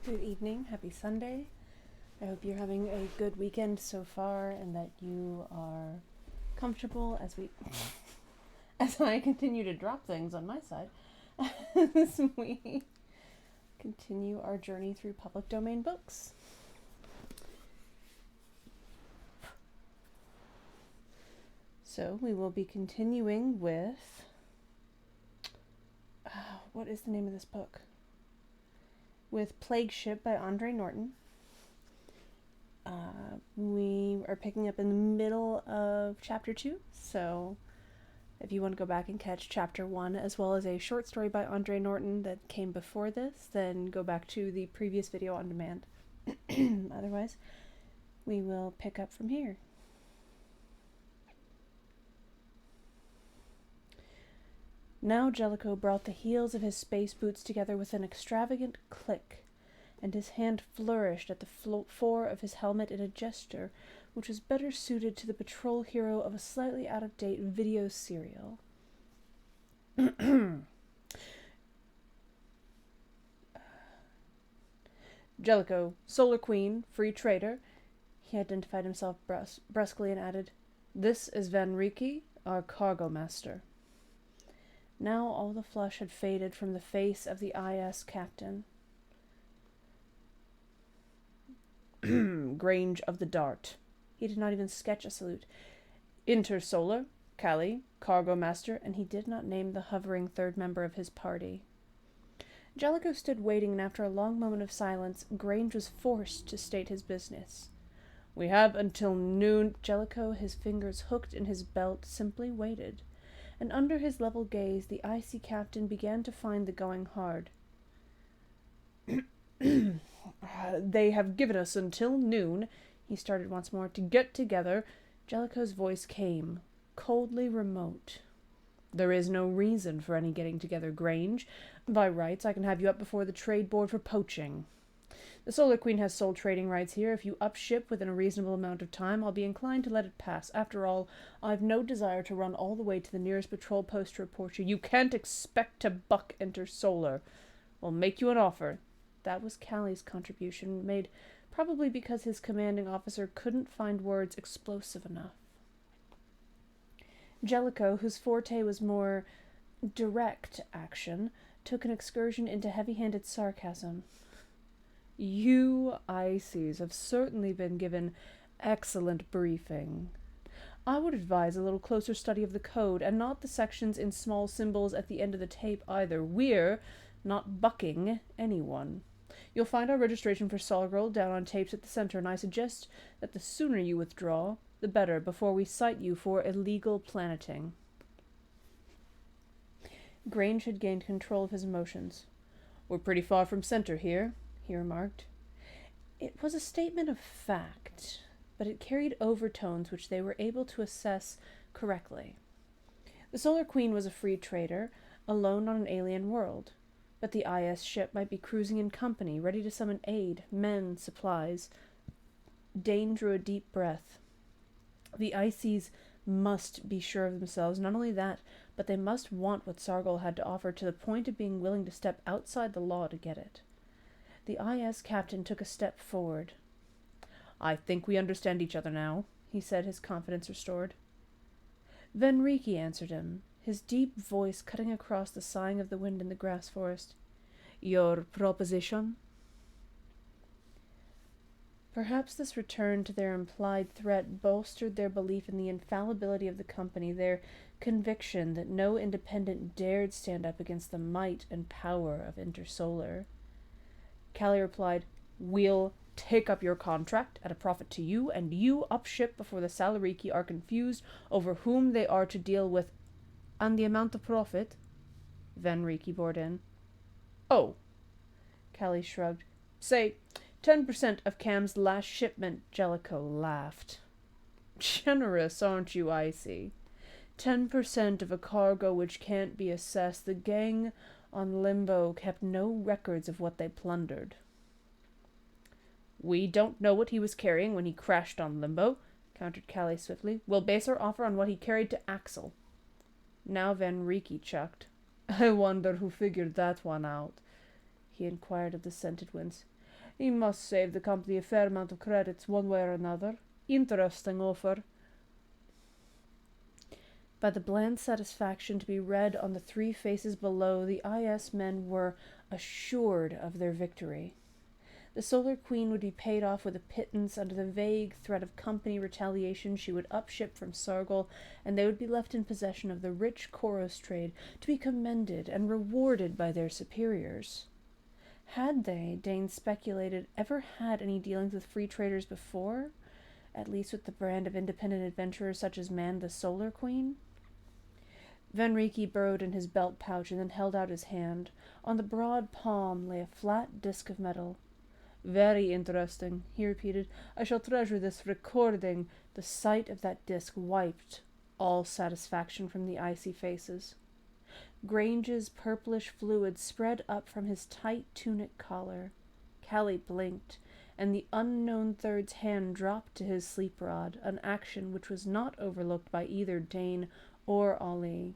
Good evening, happy Sunday. I hope you're having a good weekend so far and that you are comfortable as I continue to drop things on my side as we continue our journey through public domain books. So we will be continuing with what is the name of this book? With Plague Ship by Norton. We are picking up in the middle of chapter 2, so if you want to go back and catch chapter 1 as well as a short story by Norton that came before this, then go back to the previous video on demand. Otherwise, we will pick up from here. Now Jellicoe brought the heels of his space boots together with an extravagant click, and his hand flourished at the fore of his helmet in a gesture which was better suited to the patrol hero of a slightly out-of-date video serial. Jellicoe, Solar Queen, free trader. He identified himself brusquely and added, "This is Van Rieke, our cargo master." Now all the flush had faded from the face of the IS captain. Grange of the Dart. He did not even sketch a salute. Intersolar, Callie, cargo master, and he did not name the hovering third member of his party. Jellicoe stood waiting, and after a long moment of silence, Grange was forced to state his business. "We have until noon." Jellicoe, his fingers hooked in his belt, simply waited, and under his level gaze the icy captain began to find the going hard. "They have given us until noon," he started once more, "to get together." Jellicoe's voice came, coldly remote. "There is no reason for any getting together, Grange. By rights, I can have you up before the trade board for poaching. The Solar Queen has sole trading rights here. If you up ship within a reasonable amount of time, I'll be inclined to let it pass. After all, I've no desire to run all the way to the nearest patrol post to report you. You can't expect to buck Intersolar. We'll make you an offer." That was Callie's contribution, made probably because his commanding officer couldn't find words explosive enough. Jellicoe, whose forte was more direct action, took an excursion into heavy-handed sarcasm. "You ICs have certainly been given excellent briefing. I would advise a little closer study of the code, and not the sections in small symbols at the end of the tape either. We're not bucking anyone. You'll find our registration for Sargirl down on tapes at the center, and I suggest that the sooner you withdraw, the better, before we cite you for illegal planeting." Grange had gained control of his emotions. "We're pretty far from center here," he remarked. It was a statement of fact, but it carried overtones which they were able to assess correctly. The Solar Queen was a free trader, alone on an alien world, but the IS ship might be cruising in company, ready to summon aid, men, supplies. Dane drew a deep breath. The ICs must be sure of themselves. Not only that, but they must want what Sargol had to offer to the point of being willing to step outside the law to get it. The IS captain took a step forward. "I think we understand each other now," he said, his confidence restored. Van Rieke answered him, his deep voice cutting across the sighing of the wind in the grass forest. "Your proposition?" Perhaps this return to their implied threat bolstered their belief in the infallibility of the company, their conviction that no independent dared stand up against the might and power of Intersolar. Callie replied, "We'll take up your contract at a profit to you, and you up ship before the Salariki are confused over whom they are to deal with." "And the amount of profit?" Van Rieke bored in. "Oh," Callie shrugged. "Say 10% of Cam's last shipment." Jellicoe laughed. "Generous, aren't you, Icy? 10% of a cargo which can't be assessed. The gang on Limbo kept no records of what they plundered." "We don't know what he was carrying when he crashed on Limbo," countered Callie swiftly. "We'll base our offer on what he carried to Axel." Now Van Rieke chucked. "I wonder who figured that one out," he inquired of the scented winds. He must save the company a fair amount of credits one way or another. Interesting offer. By the bland satisfaction to be read on the three faces below, the IS men were assured of their victory. The Solar Queen would be paid off with a pittance under the vague threat of company retaliation. She would upship from Sargol, and they would be left in possession of the rich Koros trade, to be commended and rewarded by their superiors. Had they, Dane speculated, ever had any dealings with free traders before? At least with the brand of independent adventurers such as manned the Solar Queen? Van Rieke burrowed in his belt pouch and then held out his hand. On the broad palm lay a flat disk of metal. Very interesting, he repeated. I shall treasure this recording. The sight of that disk wiped all satisfaction from the icy faces. Grange's purplish fluid spread up from his tight tunic collar. Callie blinked, and the unknown third's hand dropped to his sleep rod, an action which was not overlooked by either Dane or Ollie.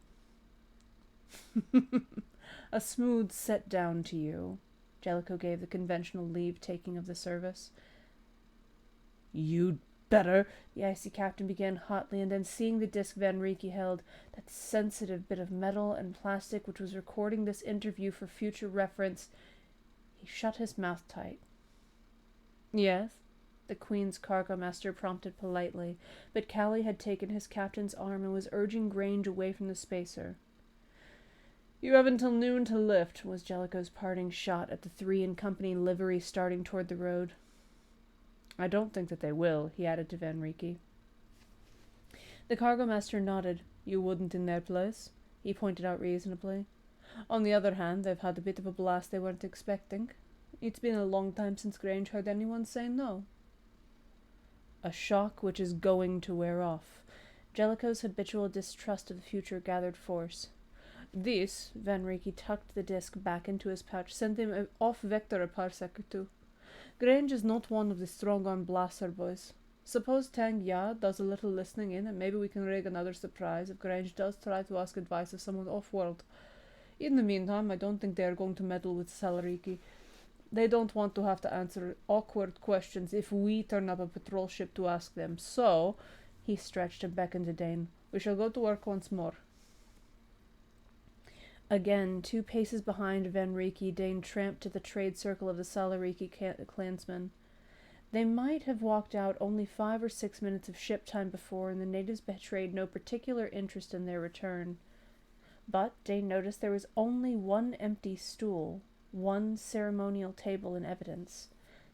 A smooth set down to you. Jellicoe gave the conventional leave-taking of the service. You'd better, the icy captain began hotly, and then seeing the disc Van Rieke held, that sensitive bit of metal and plastic which was recording this interview for future reference, he shut his mouth tight. Yes? The Queen's cargo master prompted politely, but Callie had taken his captain's arm and was urging Grange away from the spacer. You have until noon to lift, was Jellicoe's parting shot at the 3 in company livery starting toward the road. I don't think that they will, he added to Van Rieke. The cargo master nodded. You wouldn't in their place, he pointed out reasonably. On the other hand, they've had a bit of a blast they weren't expecting. It's been a long time since Grange heard anyone say no. A shock which is going to wear off. Jellicoe's habitual distrust of the future gathered force. This, Van Rieke tucked the disc back into his pouch, sent him off vector a parsec or two. Grange is not one of the strong-arm blaster boys. Suppose Tang Ya does a little listening in, and maybe we can rig another surprise if Grange does try to ask advice of someone off-world. In the meantime, I don't think they are going to meddle with Salariki. They don't want to have to answer awkward questions if we turn up a patrol ship to ask them. So, he stretched and beckoned to Dane, we shall go to work once more. Again, 2 paces behind Van Rieke, Dane tramped to the trade circle of the Salariki clansmen. They might have walked out only 5 or 6 minutes of ship time before, and the natives betrayed no particular interest in their return. But Dane noticed there was only 1 empty stool, 1 ceremonial table in evidence.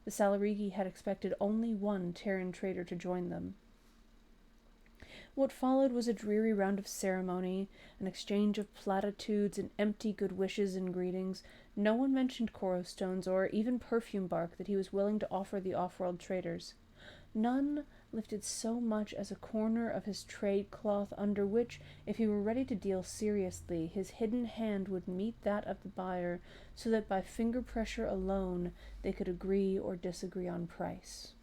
The Salariki had expected only 1 Terran trader to join them. What followed was a dreary round of ceremony, an exchange of platitudes and empty good wishes and greetings. No one mentioned Koro stones or even perfume bark that he was willing to offer the off-world traders. None lifted so much as a corner of his trade cloth under which, if he were ready to deal seriously, his hidden hand would meet that of the buyer, so that by finger pressure alone they could agree or disagree on price.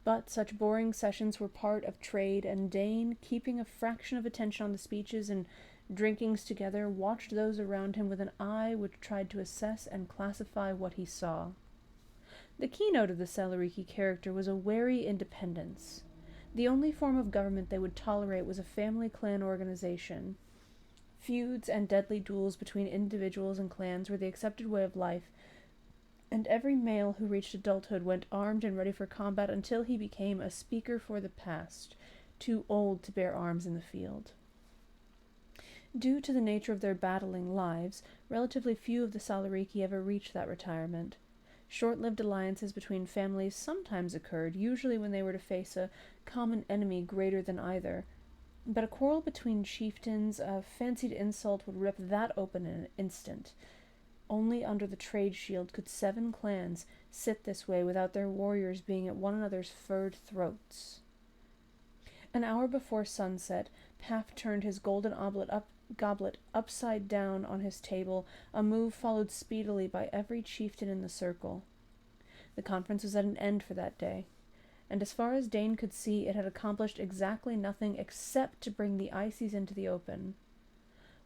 But such boring sessions were part of trade, and Dane, keeping a fraction of attention on the speeches and drinkings together, watched those around him with an eye which tried to assess and classify what he saw. The keynote of the Salariki character was a wary independence. The only form of government they would tolerate was a family clan organization. Feuds and deadly duels between individuals and clans were the accepted way of life, and every male who reached adulthood went armed and ready for combat until he became a speaker for the past, too old to bear arms in the field. Due to the nature of their battling lives, relatively few of the Salariki ever reached that retirement. Short-lived alliances between families sometimes occurred, usually when they were to face a common enemy greater than either. But a quarrel between chieftains, a fancied insult, would rip that open in an instant. Only under the trade shield could 7 clans sit this way without their warriors being at one another's furred throats. An hour before sunset, Paf turned his golden goblet upside down on his table, a move followed speedily by every chieftain in the circle. The conference was at an end for that day, and as far as Dane could see, it had accomplished exactly nothing except to bring the Ices into the open.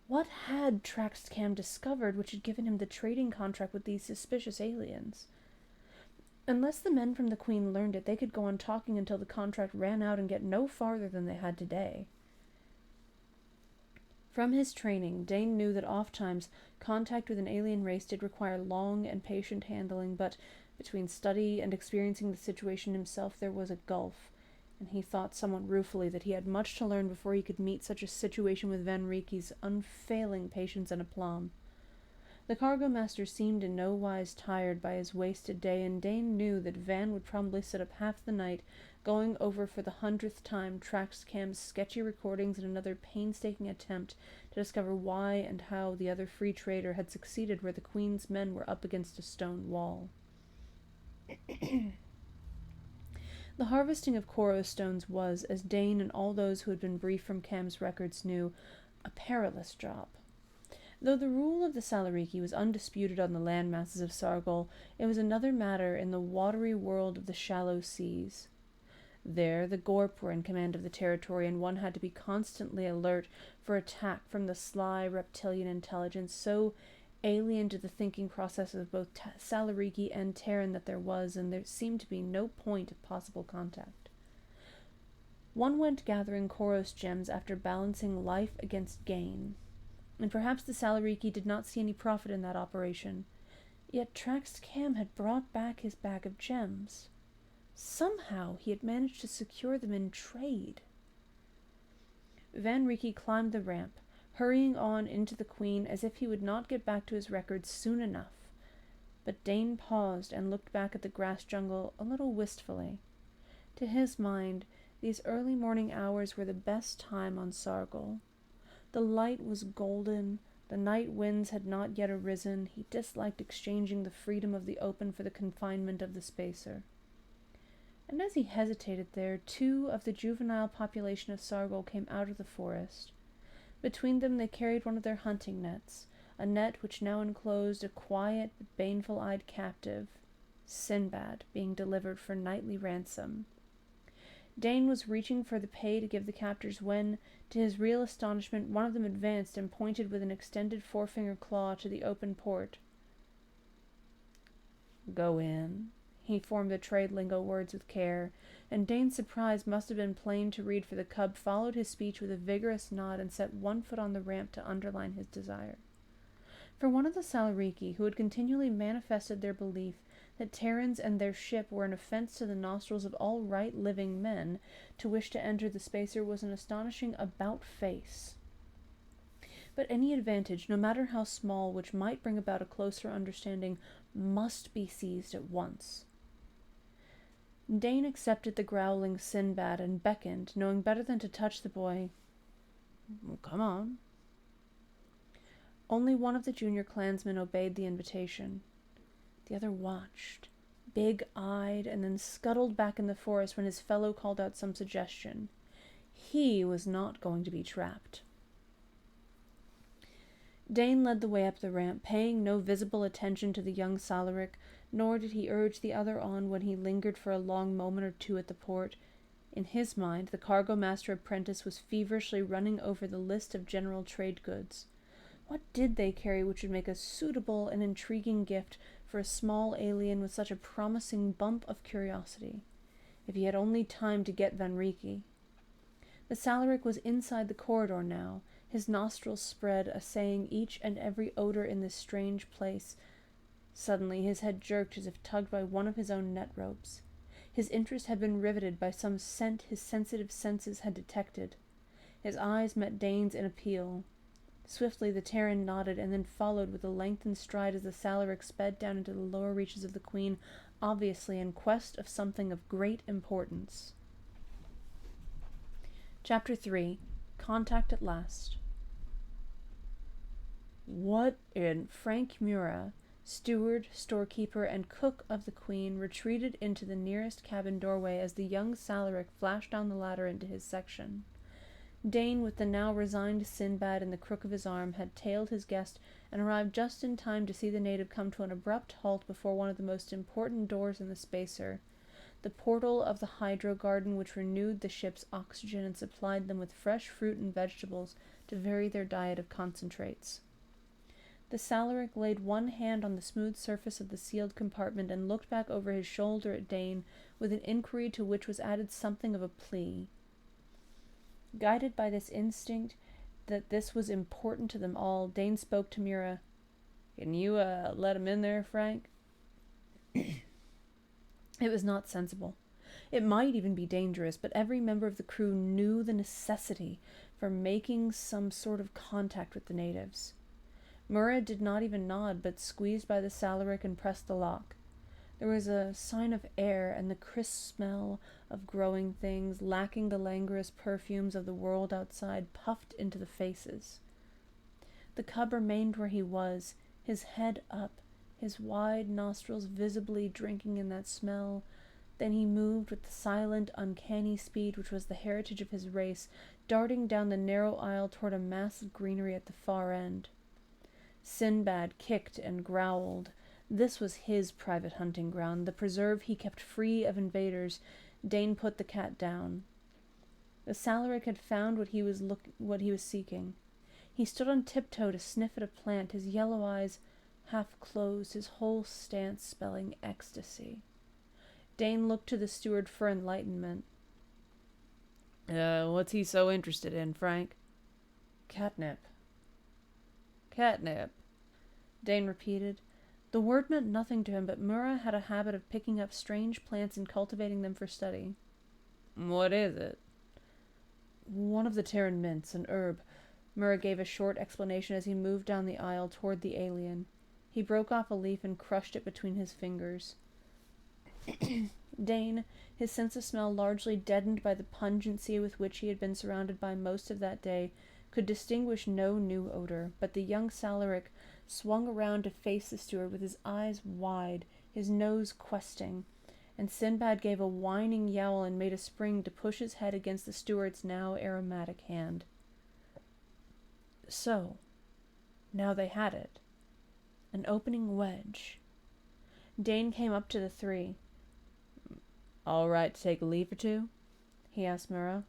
What had Traxcam discovered which had given him the trading contract with these suspicious aliens? Unless the men from the Queen learned it, they could go on talking until the contract ran out and get no farther than they had today. From his training, Dane knew that ofttimes contact with an alien race did require long and patient handling, but between study and experiencing the situation himself there was a gulf, and he thought somewhat ruefully that he had much to learn before he could meet such a situation with Van Rieke's unfailing patience and aplomb. The cargo master seemed in no wise tired by his wasted day, and Dane knew that Van would probably sit up half the night going over for the 100th time Traxcam's sketchy recordings in another painstaking attempt to discover why and how the other free trader had succeeded where the Queen's men were up against a stone wall. The harvesting of Koros stones was, as Dane and all those who had been briefed from Cam's records knew, a perilous job. Though the rule of the Salariki was undisputed on the land masses of Sargol, it was another matter in the watery world of the shallow seas. There the Gorp were in command of the territory, and one had to be constantly alert for attack from the sly reptilian intelligence so alien to the thinking processes of both Salariki and Terran that there seemed to be no point of possible contact. One went gathering Koros gems after balancing life against gain, and perhaps the Salariki did not see any profit in that operation. Yet Traxcam had brought back his bag of gems. Somehow he had managed to secure them in trade. Van Rieke climbed the ramp, hurrying on into the Queen as if he would not get back to his records soon enough. But Dane paused and looked back at the grass jungle a little wistfully. To his mind, these early morning hours were the best time on Sargol. The light was golden, the night winds had not yet arisen. He disliked exchanging the freedom of the open for the confinement of the spacer. And as he hesitated there, 2 of the juvenile population of Sargol came out of the forest. Between them they carried one of their hunting nets, a net which now enclosed a quiet but baneful-eyed captive, Sinbad, being delivered for nightly ransom. Dane was reaching for the pay to give the captors when, to his real astonishment, one of them advanced and pointed with an extended forefinger claw to the open port. "Go in." He formed the trade lingo words with care, and Dane's surprise must have been plain to read, for the cub followed his speech with a vigorous nod and set one foot on the ramp to underline his desire. For one of the Salariki, who had continually manifested their belief that Terrans and their ship were an offense to the nostrils of all right living men, to wish to enter the spacer was an astonishing about-face. But any advantage, no matter how small, which might bring about a closer understanding, must be seized at once. Dane accepted the growling Sinbad and beckoned, knowing better than to touch the boy. "Come on." Only one of the junior clansmen obeyed the invitation. The other watched, big-eyed, and then scuttled back in the forest when his fellow called out some suggestion. He was not going to be trapped. Dane led the way up the ramp, paying no visible attention to the young Salaric, nor did he urge the other on when he lingered for a long moment or 2 at the port. In his mind, the cargo master apprentice was feverishly running over the list of general trade goods. What did they carry which would make a suitable and intriguing gift for a small alien with such a promising bump of curiosity? If he had only time to get Van Rieke. The Salaric was inside the corridor now, his nostrils spread, assaying each and every odor in this strange place. Suddenly his head jerked as if tugged by one of his own net ropes. His interest had been riveted by some scent his sensitive senses had detected. His eyes met Dane's in appeal. Swiftly the Terran nodded, and then followed with a lengthened stride as the Salaric sped down into the lower reaches of the Queen, obviously in quest of something of great importance. Chapter 3. Contact at Last. What in Frank Mura, steward, storekeeper, and cook of the Queen, retreated into the nearest cabin doorway as the young Salaric flashed down the ladder into his section. Dane, with the now resigned Sinbad in the crook of his arm, had tailed his guest and arrived just in time to see the native come to an abrupt halt before one of the most important doors in the spacer, the portal of the hydro garden which renewed the ship's oxygen and supplied them with fresh fruit and vegetables to vary their diet of concentrates. The Salaric laid one hand on the smooth surface of the sealed compartment and looked back over his shoulder at Dane with an inquiry to which was added something of a plea. Guided by this instinct that this was important to them all, Dane spoke to Mira. "Can you, let him in there, Frank?" It was not sensible. It might even be dangerous, but every member of the crew knew the necessity for making some sort of contact with the natives. Murrah did not even nod, but squeezed by the Salaric and pressed the lock. There was a sign of air and the crisp smell of growing things, lacking the languorous perfumes of the world outside, puffed into the faces. The cub remained where he was, his head up, his wide nostrils visibly drinking in that smell. Then he moved with the silent, uncanny speed which was the heritage of his race, darting down the narrow aisle toward a mass of greenery at the far end. Sinbad kicked and growled. This was his private hunting ground, the preserve he kept free of invaders. Dane put the cat down. The Salaric had found what he was seeking. He stood on tiptoe to sniff at a plant, his yellow eyes half closed, his whole stance spelling ecstasy. Dane looked to the steward for enlightenment. What's he so interested in, Frank?" "Catnip." "Catnip," Dane repeated. The word meant nothing to him, but Murrah had a habit of picking up strange plants and cultivating them for study. "What is it?" "One of the Terran mints, an herb." Murrah gave a short explanation as he moved down the aisle toward the alien. He broke off a leaf and crushed it between his fingers. Dane, his sense of smell largely deadened by the pungency with which he had been surrounded by most of that day, could distinguish no new odor, but the young Salaric swung around to face the steward with his eyes wide, his nose questing, and Sinbad gave a whining yowl and made a spring to push his head against the steward's now aromatic hand. So, now they had it. An opening wedge. Dane came up to the three. "All right to take a leaf or two?" he asked Murrah.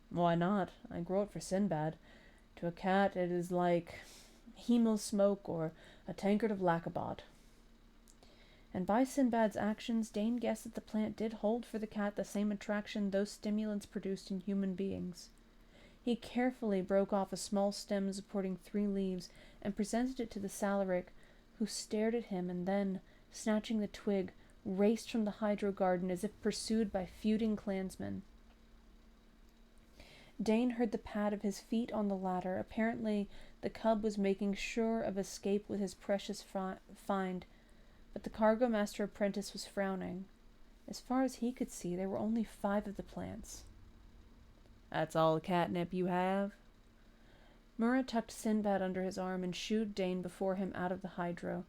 "Why not? I grow it for Sinbad. To a cat it is like Hemel smoke or a tankard of Lacabot." And by Sinbad's actions, Dane guessed that the plant did hold for the cat the same attraction those stimulants produced in human beings. He carefully broke off a small stem supporting 3 leaves and presented it to the Salaric, who stared at him and then, snatching the twig, raced from the hydro garden as if pursued by feuding clansmen. Dane heard the pad of his feet on the ladder. Apparently, the cub was making sure of escape with his precious find, but the cargo master apprentice was frowning. As far as he could see, there were only 5 of the plants. "That's all the catnip you have?" Murrah tucked Sinbad under his arm and shooed Dane before him out of the hydro.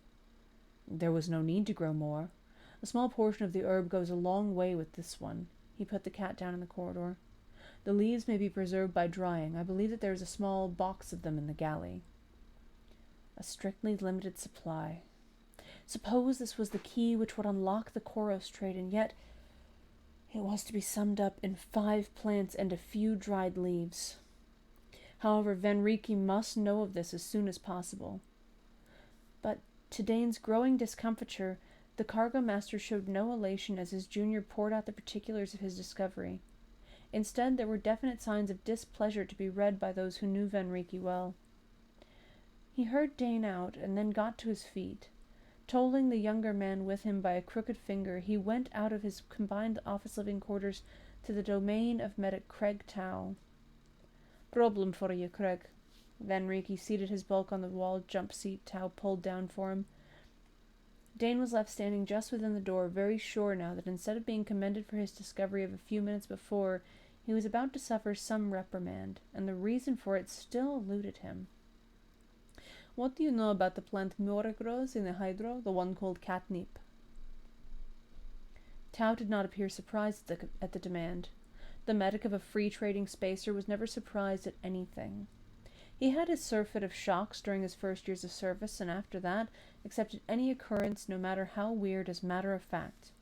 "There was no need to grow more. A small portion of the herb goes a long way with this one." He put the cat down in the corridor. "The leaves may be preserved by drying. I believe that there is a small box of them in the galley." A strictly limited supply. Suppose this was the key which would unlock the Koros trade, and yet it was to be summed up in 5 plants and a few dried leaves. However, Van Rieke must know of this as soon as possible. But to Dane's growing discomfiture, the cargo master showed no elation as his junior poured out the particulars of his discovery. Instead, there were definite signs of displeasure to be read by those who knew Van Rieke well. He heard Dane out, and then got to his feet. Tolling the younger man with him by a crooked finger, he went out of his combined office living quarters to the domain of medic Craig Tow. "Problem for you, Craig." Van Rieke seated his bulk on the wall jump seat Tow pulled down for him. Dane was left standing just within the door, very sure now that instead of being commended for his discovery of a few minutes before, he was about to suffer some reprimand, and the reason for it still eluded him. "What do you know about the plant Mura grows in the hydro, the one called catnip?" Tow did not appear surprised at the demand. The medic of a free-trading spacer was never surprised at anything. He had his surfeit of shocks during his first years of service, and after that accepted any occurrence, no matter how weird, as matter of fact.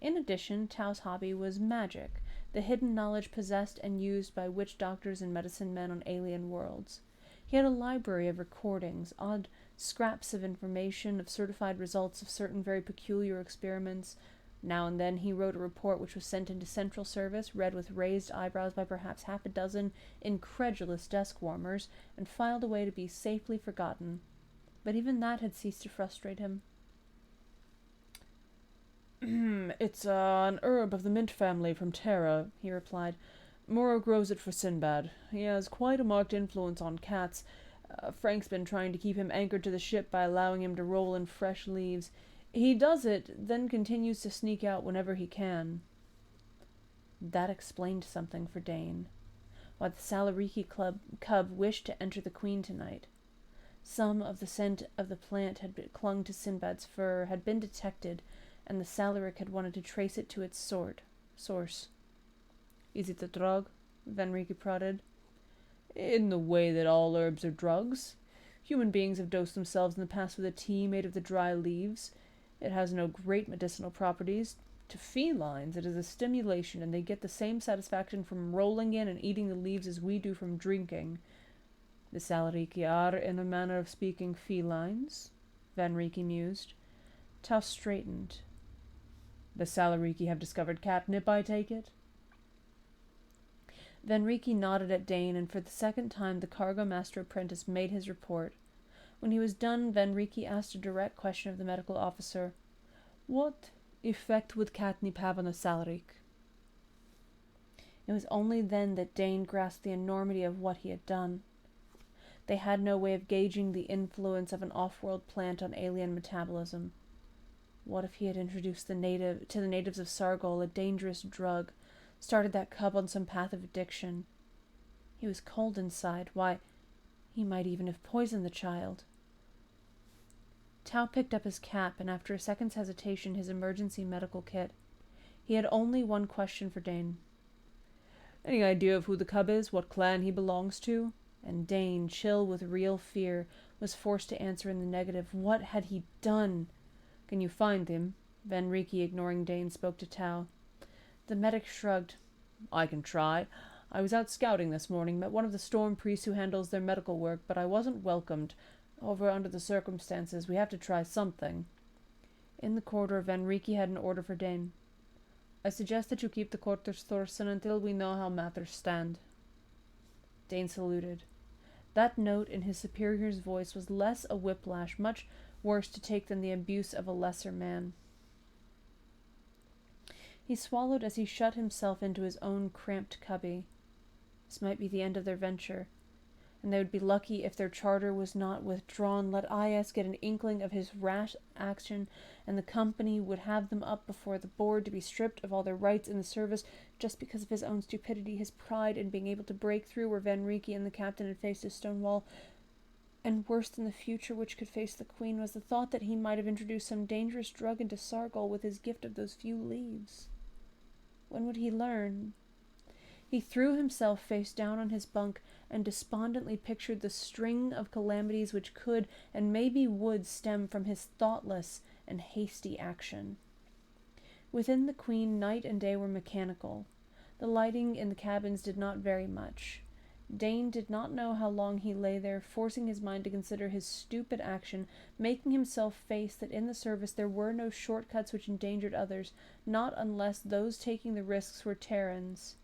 In addition, Tow's hobby was magic, the hidden knowledge possessed and used by witch doctors and medicine men on alien worlds. He had a library of recordings, odd scraps of information, of certified results of certain very peculiar experiments. Now and then he wrote a report which was sent into central service, read with raised eyebrows by perhaps half a dozen incredulous desk-warmers, and filed away to be safely forgotten. But even that had ceased to frustrate him. It's an herb of the mint family from Terra, he replied. Moro grows it for Sinbad. He has quite a marked influence on cats. Frank's been trying to keep him anchored to the ship by allowing him to roll in fresh leaves. He does it, then continues to sneak out whenever he can. That explained something for Dane. Why the Salariki cub wished to enter the Queen tonight. Some of the scent of the plant had clung to Sinbad's fur, had been detected, and the Salaric had wanted to trace it to its source. Is it a drug? Van Rieke prodded. In the way that all herbs are drugs. Human beings have dosed themselves in the past with a tea made of the dry leaves. It has no great medicinal properties. To felines, it is a stimulation, and they get the same satisfaction from rolling in and eating the leaves as we do from drinking. The Salariki are, in a manner of speaking, felines, Van Rieke mused. Tau straightened. The Salariki have discovered catnip, I take it? Van Rieke nodded at Dane, and for the second time the cargo master apprentice made his report. When he was done, Van Rieke asked a direct question of the medical officer. What effect would catnip have on a Salaric? It was only then that Dane grasped the enormity of what he had done. They had no way of gauging the influence of an off-world plant on alien metabolism. What if he had introduced to the natives of Sargol a dangerous drug, started that cub on some path of addiction? He was cold inside. Why, he might even have poisoned the child. Tau picked up his cap, and after a second's hesitation, his emergency medical kit. He had only one question for Dane. Any idea of who the cub is, what clan he belongs to? And Dane, chill with real fear, was forced to answer in the negative. What had he done? Can you find him? Van Rieke, ignoring Dane, spoke to Tau. The medic shrugged. I can try. I was out scouting this morning, met one of the storm priests who handles their medical work, but I wasn't welcomed. Under the circumstances, we have to try something. In the corridor, Van Rieke had an order for Dane. I suggest that you keep the quarters, Thorson, until we know how matters stand. Dane saluted. That note in his superior's voice was less a whiplash, much worse to take than the abuse of a lesser man. He swallowed as he shut himself into his own cramped cubby. This might be the end of their venture, and they would be lucky if their charter was not withdrawn. Let IS get an inkling of his rash action, and the company would have them up before the board to be stripped of all their rights in the service just because of his own stupidity, his pride in being able to break through where Van Rieke and the captain had faced a stone wall. And worse than the future which could face the Queen was the thought that he might have introduced some dangerous drug into Sargol with his gift of those few leaves. When would he learn? He threw himself face down on his bunk and despondently pictured the string of calamities which could and maybe would stem from his thoughtless and hasty action. Within the Queen, night and day were mechanical. The lighting in the cabins did not vary much. Dane did not know how long he lay there, forcing his mind to consider his stupid action, making himself face that in the service there were no shortcuts which endangered others, not unless those taking the risks were Terrans.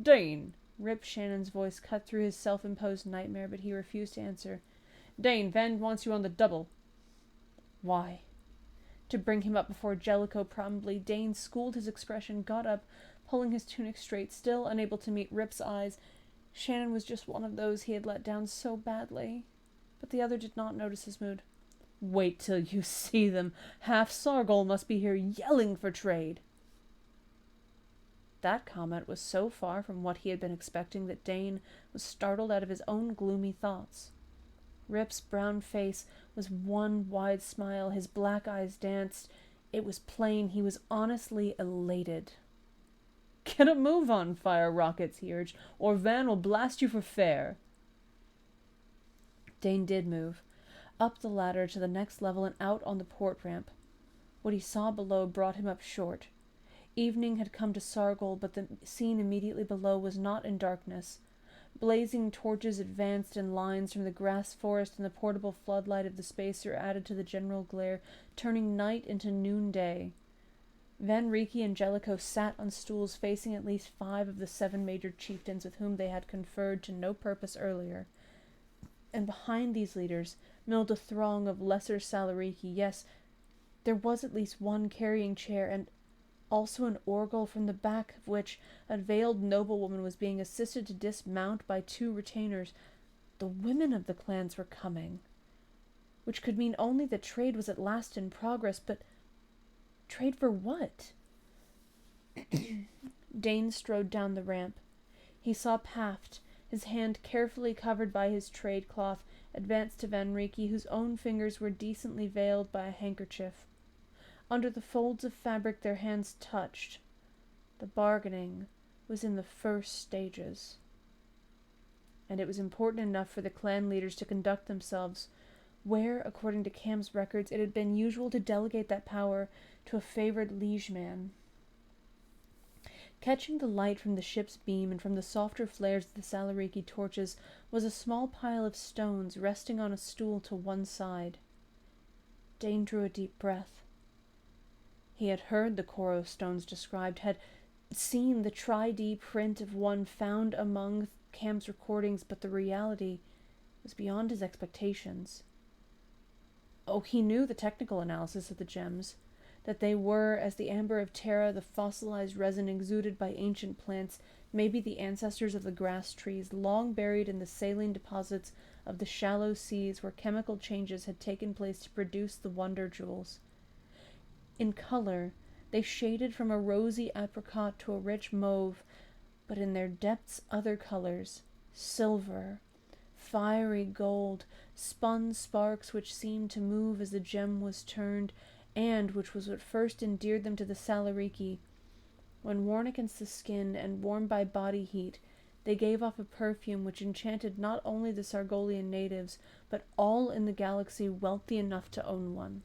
Dane! Rip Shannon's voice cut through his self-imposed nightmare, but he refused to answer. Dane, Van wants you on the double. Why? To bring him up before Jellicoe, probably. Dane schooled his expression, got up, pulling his tunic straight, still unable to meet Rip's eyes. Shannon was just one of those he had let down so badly. But the other did not notice his mood. Wait till you see them. Half Sargol must be here yelling for trade. That comment was so far from what he had been expecting that Dane was startled out of his own gloomy thoughts. Rip's brown face was one wide smile, his black eyes danced. It was plain he was honestly elated. Get a move on, fire rockets, he urged, or Van will blast you for fair. Dane did move, up the ladder to the next level and out on the port ramp. What he saw below brought him up short. Evening had come to Sargol, but the scene immediately below was not in darkness. Blazing torches advanced in lines from the grass forest, and the portable floodlight of the spacer added to the general glare, turning night into noonday. Van Riki and Jellicoe sat on stools facing at least 5 of the 7 major chieftains with whom they had conferred to no purpose earlier. And behind these leaders milled a throng of lesser Salariki. Yes, there was at least one carrying chair, and also an orgel, from the back of which a veiled noblewoman was being assisted to dismount by 2 retainers. The women of the clans were coming, which could mean only that trade was at last in progress, but trade for what? Dane strode down the ramp. He saw Paft, his hand carefully covered by his trade cloth, advance to Van Riki, whose own fingers were decently veiled by a handkerchief. Under the folds of fabric their hands touched. The bargaining was in the first stages. And it was important enough for the clan leaders to conduct themselves where, according to Cam's records, it had been usual to delegate that power to a favored liege man. Catching the light from the ship's beam and from the softer flares of the Salariki torches was a small pile of stones resting on a stool to one side. Dane drew a deep breath. He had heard the Koro stones described, had seen the tri-D print of one found among Cam's recordings, but the reality was beyond his expectations. Oh, he knew the technical analysis of the gems, that they were, as the amber of Terra, the fossilized resin exuded by ancient plants, maybe the ancestors of the grass trees, long buried in the saline deposits of the shallow seas where chemical changes had taken place to produce the wonder jewels. In color, they shaded from a rosy apricot to a rich mauve, but in their depths other colors, silver, fiery gold, spun sparks which seemed to move as the gem was turned, and which was what first endeared them to the Salariki. When worn against the skin and warmed by body heat, they gave off a perfume which enchanted not only the Sargolian natives, but all in the galaxy wealthy enough to own one.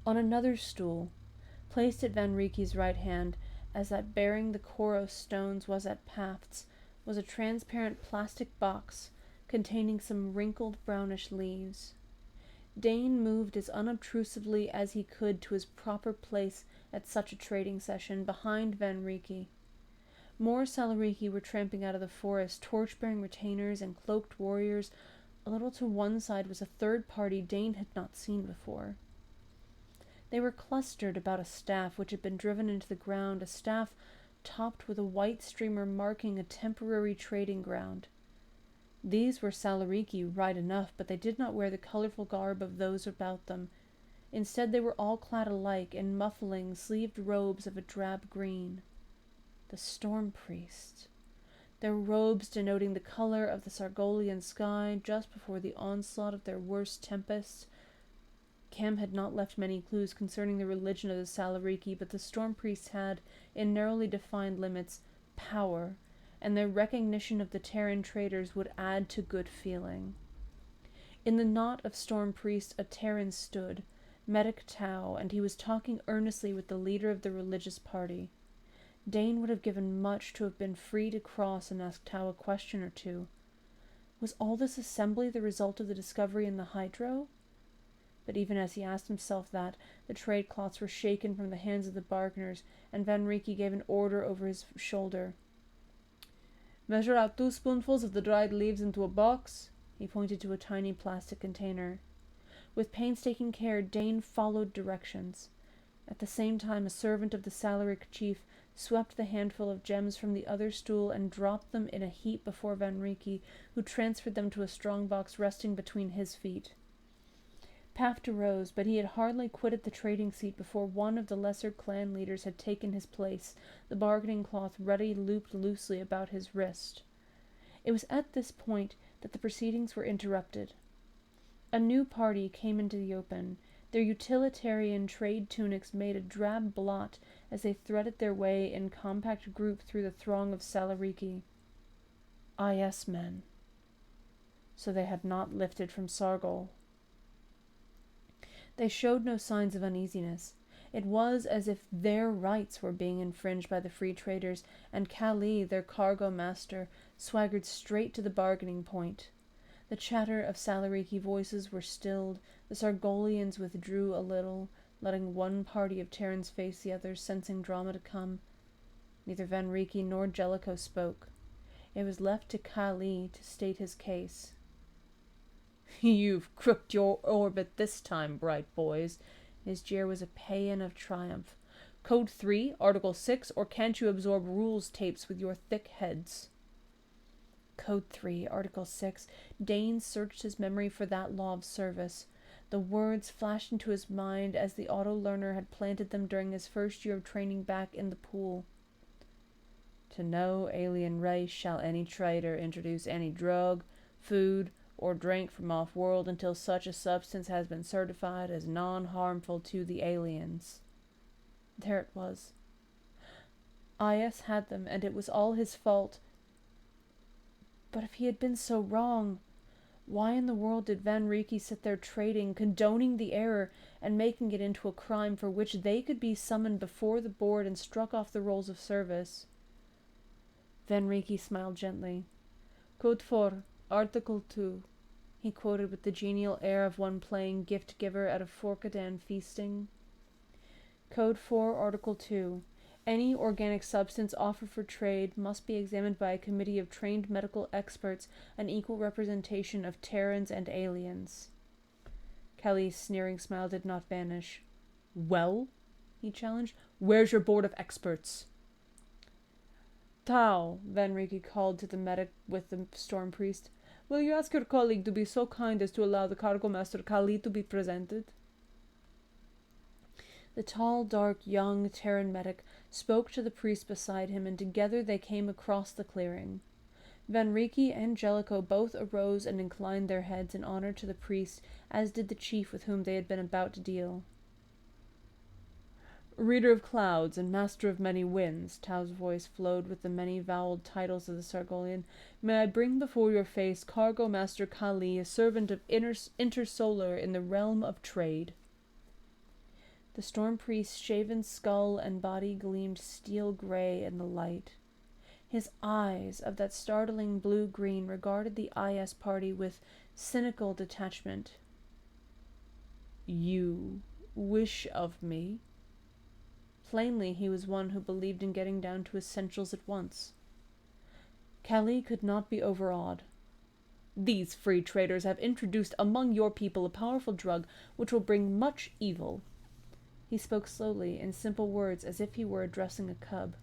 On another stool, placed at Van Riki's right hand, as that bearing the Koro stones was at Paft's, was a transparent plastic box containing some wrinkled brownish leaves. Dane moved as unobtrusively as he could to his proper place at such a trading session, behind Van Riki. More Salariki were tramping out of the forest, torch-bearing retainers and cloaked warriors. A little to one side was a third party Dane had not seen before. They were clustered about a staff which had been driven into the ground, a staff topped with a white streamer marking a temporary trading ground. These were Salariki, right enough, but they did not wear the colorful garb of those about them. Instead, they were all clad alike in muffling, sleeved robes of a drab green. The storm priests, their robes denoting the color of the Sargolian sky just before the onslaught of their worst tempests. Cam had not left many clues concerning the religion of the Salariki, but the storm priests had, in narrowly defined limits, power, and their recognition of the Terran traders would add to good feeling. In the knot of storm priests a Terran stood, Medic Tau, and he was talking earnestly with the leader of the religious party. Dane would have given much to have been free to cross and ask Tau a question or two. Was all this assembly the result of the discovery in the Hydro? But even as he asked himself that, the trade cloths were shaken from the hands of the bargainers, and Van Riki gave an order over his shoulder. "Measure out 2 spoonfuls of the dried leaves into a box." He pointed to a tiny plastic container. With painstaking care, Dane followed directions. At the same time, a servant of the Salaric chief swept the handful of gems from the other stool and dropped them in a heap before Van Riki, who transferred them to a strong box resting between his feet. Paft arose, but he had hardly quitted the trading seat before one of the lesser clan leaders had taken his place, the bargaining cloth ready looped loosely about his wrist. It was at this point that the proceedings were interrupted. A new party came into the open. Their utilitarian trade tunics made a drab blot as they threaded their way in compact group through the throng of Salariki. IS men. So they had not lifted from Sargol. They showed no signs of uneasiness, It was as if their rights were being infringed by the free traders, and Kali, their cargo master, swaggered straight to the bargaining point. The chatter of Salariki voices were stilled, the Sargolians withdrew a little, letting one party of Terrans face the other, sensing drama to come. Neither Van Rieke nor Jellicoe spoke. It was left to Kali to state his case. "You've crooked your orbit this time, bright boys." His jeer was a paean of triumph. "Code 3, Article 6, or can't you absorb rules tapes with your thick heads?" Code 3, Article 6. Dane searched his memory for that law of service. The words flashed into his mind as the auto-learner had planted them during his first year of training back in the pool. To no alien race shall any trader introduce any drug, food, or drink from off-world until such a substance has been certified as non-harmful to the aliens. There it was. IS had them, and it was all his fault. But if he had been so wrong, why in the world did Van Rieke sit there trading, condoning the error, and making it into a crime for which they could be summoned before the board and struck off the rolls of service? Van Rieke smiled gently. "Code 4, Article 2, he quoted with the genial air of one playing gift-giver at a Forkadan feasting. Code 4, Article 2. Any organic substance offered for trade must be examined by a committee of trained medical experts, an equal representation of Terrans and aliens. Kelly's sneering smile did not vanish. "Well?" he challenged. "Where's your board of experts?" "Tao," Van Rieke called to the medic with the storm priest, "will you ask your colleague to be so kind as to allow the cargo master Kali to be presented?" The tall, dark, young Terran medic spoke to the priest beside him, and together they came across the clearing. Van Rieke and Jellicoe both arose and inclined their heads in honor to the priest, as did the chief with whom they had been about to deal. "Reader of clouds and master of many winds," Tao's voice flowed with the many-voweled titles of the Sargolian, "may I bring before your face Cargo Master Kali, a servant of Intersolar in the realm of trade." The storm priest's shaven skull and body gleamed steel-gray in the light. His eyes, of that startling blue-green, regarded the IS party with cynical detachment. "You wish of me?" Plainly he was one who believed in getting down to essentials at once. Kali could not be overawed. "These free traders have introduced among your people a powerful drug which will bring much evil." He spoke slowly, in simple words, as if he were addressing a cub.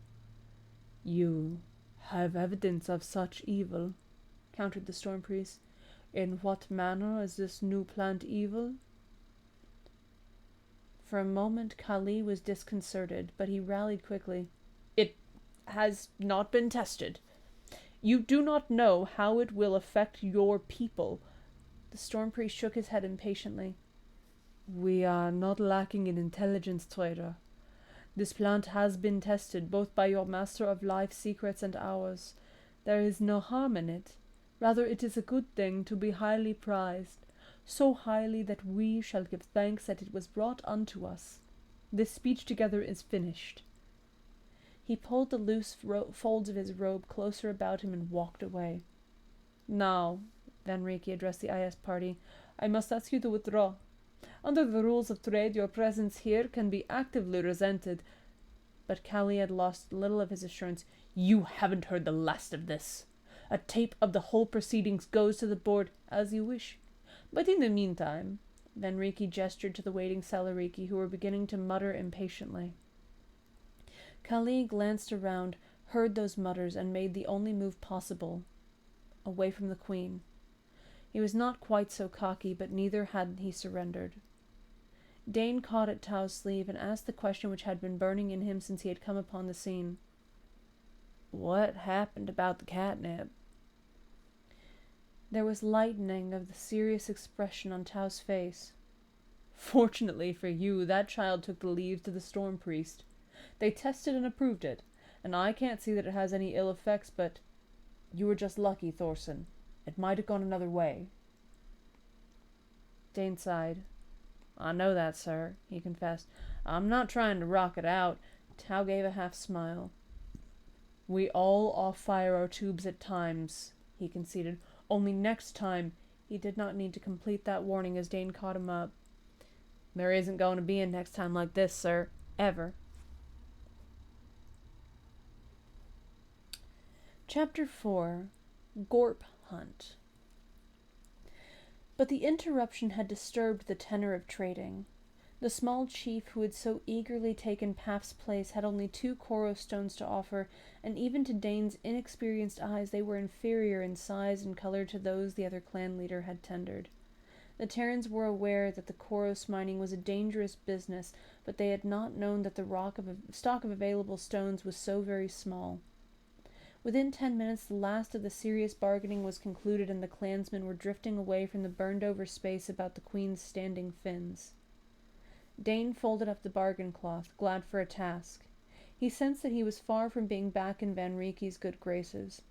"You have evidence of such evil," countered the storm priest. "In what manner is this new plant evil?" For a moment Kali was disconcerted, but he rallied quickly. "It has not been tested. You do not know how it will affect your people." The storm priest shook his head impatiently. "We are not lacking in intelligence, trader. This plant has been tested, both by your master of life secrets and ours. There is no harm in it. Rather, it is a good thing to be highly prized, so highly that we shall give thanks that it was brought unto us. This speech together is finished." He pulled the loose folds of his robe closer about him and walked away. "Now," Van Rieke addressed the IS party, "I must ask you to withdraw. Under the rules of trade, your presence here can be actively resented." But Kali had lost little of his assurance. "You haven't heard the last of this. A tape of the whole proceedings goes to the board, as you wish. But in the meantime," Van Rieke gestured to the waiting Salariki, who were beginning to mutter impatiently. Kali glanced around, heard those mutters, and made the only move possible, away from the queen. He was not quite so cocky, but neither had he surrendered. Dane caught at Tao's sleeve and asked the question which had been burning in him since he had come upon the scene. "What happened about the catnip?" There was lightening of the serious expression on Tao's face. "Fortunately for you, that child took the leaves to the storm priest. They tested and approved it, and I can't see that it has any ill effects, but you were just lucky, Thorson. It might have gone another way." Dane sighed. "I know that, sir," he confessed. I'm not trying to rock it out. Tao gave a half smile. We all off-fire our tubes at times, he conceded. Only next time. He did not need to complete that warning as Dane caught him up. There isn't going to be a next time like this, sir. Ever. Chapter 4. Gorp Hunt. But the interruption had disturbed the tenor of trading. The small chief who had so eagerly taken Paff's place had only 2 Koro stones to offer, and even to Dane's inexperienced eyes they were inferior in size and color to those the other clan leader had tendered. The Terrans were aware that the Koros mining was a dangerous business, but they had not known that the stock of available stones was so very small. Within 10 minutes the last of the serious bargaining was concluded, and the clansmen were drifting away from the burned-over space about the Queen's standing fins. Dane folded up the bargain cloth, glad for a task. He sensed that he was far from being back in Van Rieke's good graces.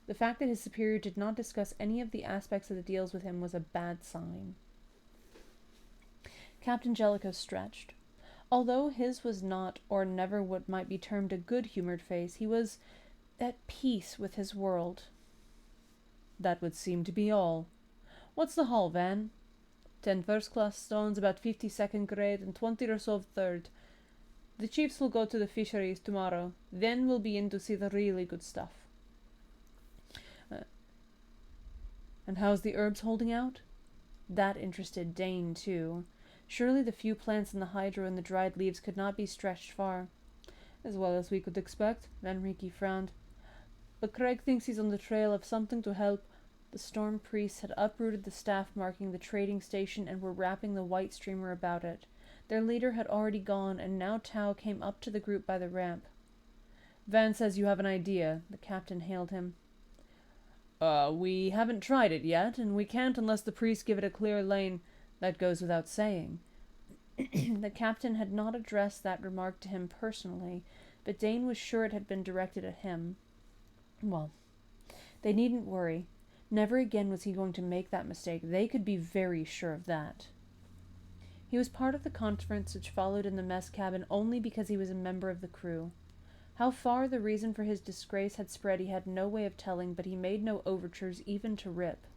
The fact that his superior did not discuss any of the aspects of the deals with him was a bad sign. Captain Jellicoe stretched. Although his was not, or never what might be termed, a good-humored face, he was at peace with his world. That would seem to be all. What's the haul, Van? 10 first-class stones, about 50 second grade, and 20 or so of third. The chiefs will go to the fisheries tomorrow. Then we'll be in to see the really good stuff. And how's the herbs holding out? That interested Dane, too. Surely the few plants in the hydro and the dried leaves could not be stretched far. As well as we could expect, Van Rieke frowned. But Craig thinks he's on the trail of something to help. The storm priests had uprooted the staff marking the trading station and were wrapping the white streamer about it. Their leader had already gone, and now Tao came up to the group by the ramp. Van says you have an idea, the captain hailed him. We haven't tried it yet, and we can't unless the priests give it a clear lane. That goes without saying. The captain had not addressed that remark to him personally, but Dane was sure it had been directed at him. Well, they needn't worry. Never again was he going to make that mistake. They could be very sure of that. He was part of the conference which followed in the mess cabin only because he was a member of the crew. How far the reason for his disgrace had spread he had no way of telling, but he made no overtures even to Rip.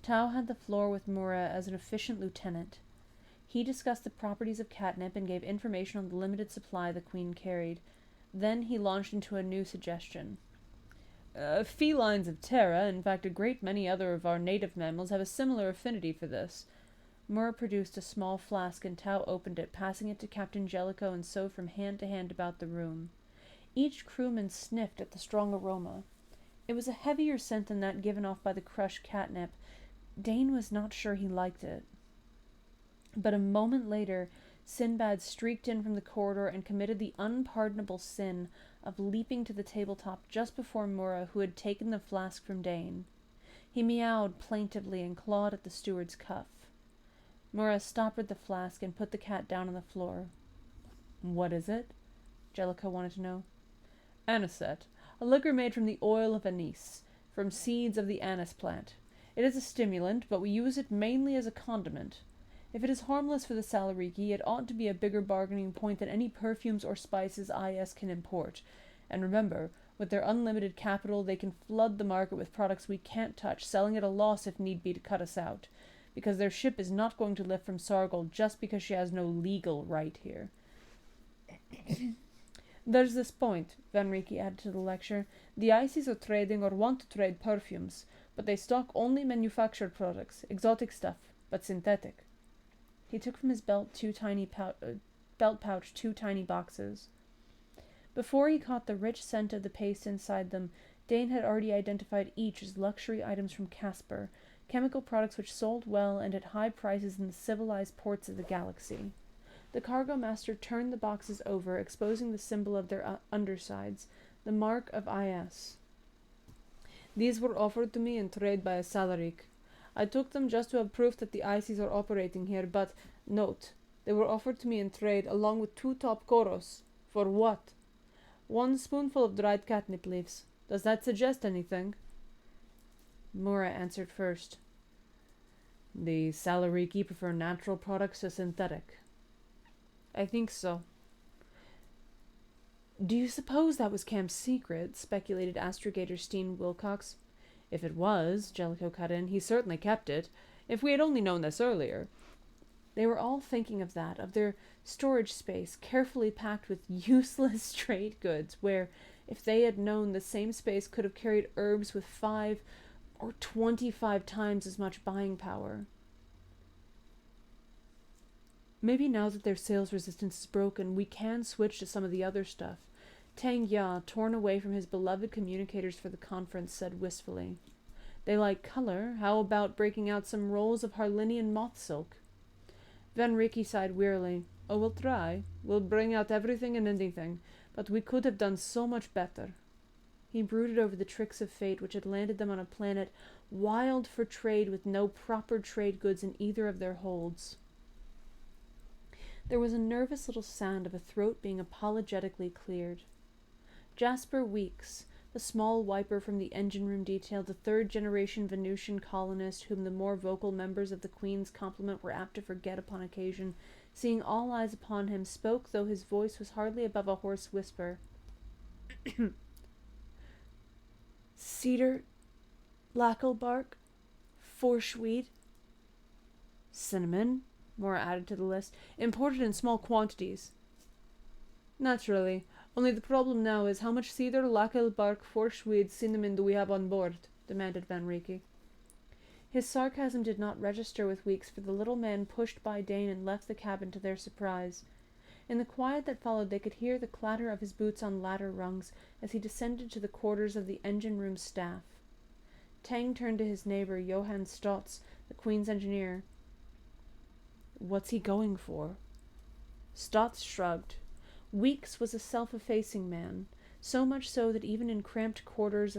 Tao had the floor with Mura as an efficient lieutenant. He discussed the properties of catnip and gave information on the limited supply the Queen carried. Then he launched into a new suggestion. Felines of Terra, in fact a great many other of our native mammals, have a similar affinity for this. Mura produced a small flask, and Tao opened it, passing it to Captain Jellicoe, and so from hand to hand about the room. Each crewman sniffed at the strong aroma. It was a heavier scent than that given off by the crushed catnip. Dane was not sure he liked it. But a moment later, Sinbad streaked in from the corridor and committed the unpardonable sin of leaping to the tabletop just before Mura, who had taken the flask from Dane. He meowed plaintively and clawed at the steward's cuff. Mura stoppered the flask and put the cat down on the floor. What is it? Jellicoe wanted to know. Anisette, a liquor made from the oil of anise, from seeds of the anise plant. It is a stimulant, but we use it mainly as a condiment. If it is harmless for the Salariki, it ought to be a bigger bargaining point than any perfumes or spices IS can import. And remember, with their unlimited capital, they can flood the market with products we can't touch, selling at a loss if need be to cut us out. Because their ship is not going to lift from Sargol just because she has no legal right here. There's this point, Van Rieke added to the lecture. The Ices are trading or want to trade perfumes, but they stock only manufactured products, exotic stuff, but synthetic. He took from his belt pouch 2 tiny boxes. Before he caught the rich scent of the paste inside them, Dane had already identified each as luxury items from Casper, chemical products which sold well and at high prices in the civilized ports of the galaxy. The cargo master turned the boxes over, exposing the symbol of their undersides, the mark of IS. These were offered to me in trade by a Salarik. I took them just to have proof that the ICs are operating here, but, note, they were offered to me in trade along with 2 top koros. For what? 1 spoonful of dried catnip leaves. Does that suggest anything? Mura answered first. The Salariki prefer natural products to synthetic. I think so. Do you suppose that was Camp's secret? Speculated astrogator Steen Wilcox. If it was, Jellicoe cut in, he certainly kept it. If we had only known this earlier. They were all thinking of that, of their storage space, carefully packed with useless trade goods, where, if they had known, the same space could have carried herbs with 5 or 25 times as much buying power. Maybe now that their sales resistance is broken, we can switch to some of the other stuff. Tang Ya, torn away from his beloved communicators for the conference, said wistfully. They like color. How about breaking out some rolls of Harlinian moth silk? Van Ricky sighed wearily. Oh, we'll try. We'll bring out everything and anything, but we could have done so much better. He brooded over the tricks of fate which had landed them on a planet wild for trade with no proper trade goods in either of their holds. There was a nervous little sound of a throat being apologetically cleared. Jasper Weeks, the small wiper from the engine room detail, the third-generation Venusian colonist whom the more vocal members of the Queen's complement were apt to forget upon occasion, seeing all eyes upon him, spoke, though his voice was hardly above a hoarse whisper. Cedar, lackelbark, forschweed, cinnamon, Moore added to the list, imported in small quantities. Naturally. Only the problem now is how much cedar, lackelbark, forschweed, cinnamon do we have on board? Demanded Van Rieke. His sarcasm did not register with Weeks, for the little man pushed by Dane and left the cabin to their surprise. In the quiet that followed they could hear the clatter of his boots on ladder rungs as he descended to the quarters of the engine-room staff. Tang turned to his neighbor, Johann Stotz, the Queen's engineer. What's he going for? Stotz shrugged. Weeks was a self-effacing man, so much so that even in cramped quarters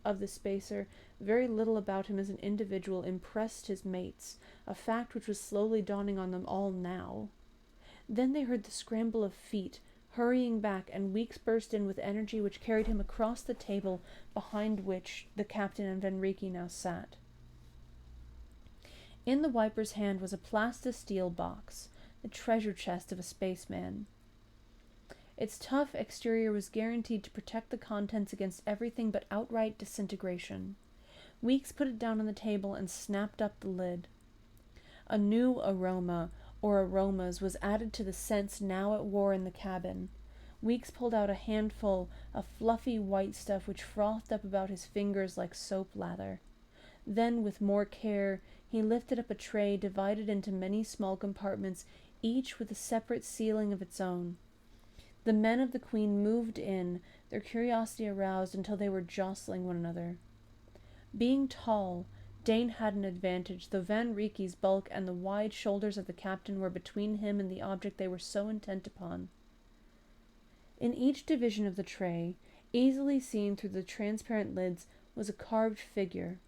of the spacer, very little about him as an individual impressed his mates, a fact which was slowly dawning on them all now. Then they heard the scramble of feet, hurrying back, and Weeks burst in with energy which carried him across the table behind which the captain and Van Rieke now sat. In the wiper's hand was a plastisteel box, the treasure chest of a spaceman. Its tough exterior was guaranteed to protect the contents against everything but outright disintegration. Weeks put it down on the table and snapped up the lid. A new aroma, or aromas, was added to the scents now at war in the cabin. Weeks pulled out a handful of fluffy white stuff which frothed up about his fingers like soap lather. Then, with more care, he lifted up a tray divided into many small compartments, each with a separate ceiling of its own. The men of the Queen moved in, their curiosity aroused until they were jostling one another. Being tall, Dane had an advantage, though Van Rieke's bulk and the wide shoulders of the captain were between him and the object they were so intent upon. In each division of the tray, easily seen through the transparent lids, was a carved figure.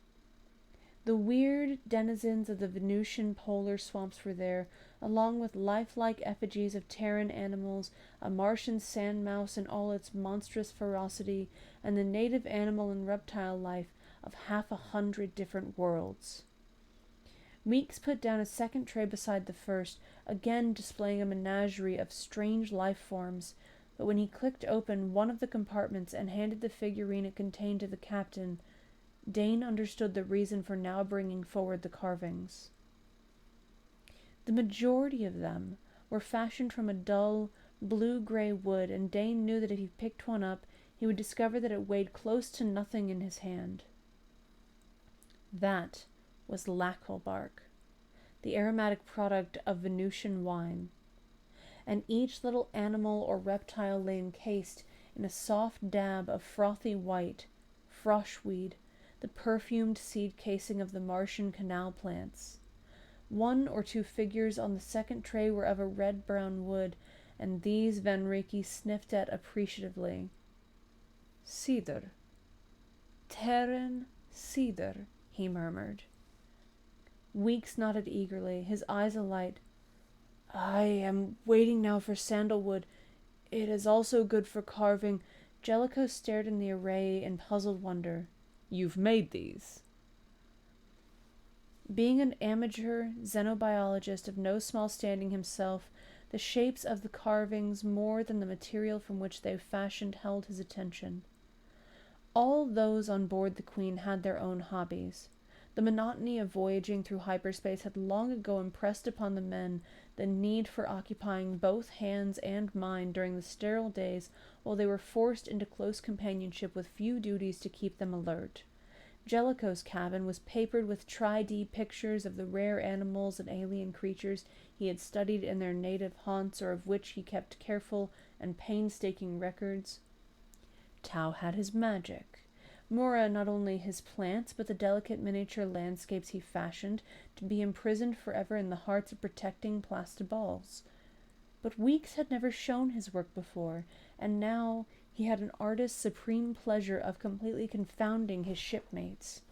The weird denizens of the Venusian polar swamps were there, along with lifelike effigies of Terran animals, a Martian sand mouse in all its monstrous ferocity, and the native animal and reptile life of 100 different worlds. Weeks put down a second tray beside the first, again displaying a menagerie of strange life forms, but when he clicked open one of the compartments and handed the figurine it contained to the captain, Dane understood the reason for now bringing forward the carvings. The majority of them were fashioned from a dull, blue-gray wood, and Dane knew that if he picked one up, he would discover that it weighed close to nothing in his hand. That was lackelbark, the aromatic product of Venusian wine, and each little animal or reptile lay encased in a soft dab of frothy white, froshweed, the perfumed seed casing of the Martian canal plants. 1 or 2 figures on the second tray were of a red-brown wood, and these Van Rieke sniffed at appreciatively. Cedar. Terran cedar, he murmured. Weeks nodded eagerly, his eyes alight. I am waiting now for sandalwood. It is also good for carving. Jellicoe stared in the array in puzzled wonder. You've made these? Being an amateur xenobiologist of no small standing himself, The shapes of the carvings, more than the material from which they fashioned, held his attention. All those on board the Queen had their own hobbies. The monotony of voyaging through hyperspace had long ago impressed upon the men the need for occupying both hands and mind during the sterile days while they were forced into close companionship with few duties to keep them alert. Jellicoe's cabin was papered with tri-D pictures of the rare animals and alien creatures he had studied in their native haunts or of which he kept careful and painstaking records. Tao had his magic. Mora not only his plants, but the delicate miniature landscapes he fashioned to be imprisoned forever in the hearts of protecting plastiballs. But Weeks had never shown his work before, and now he had an artist's supreme pleasure of completely confounding his shipmates.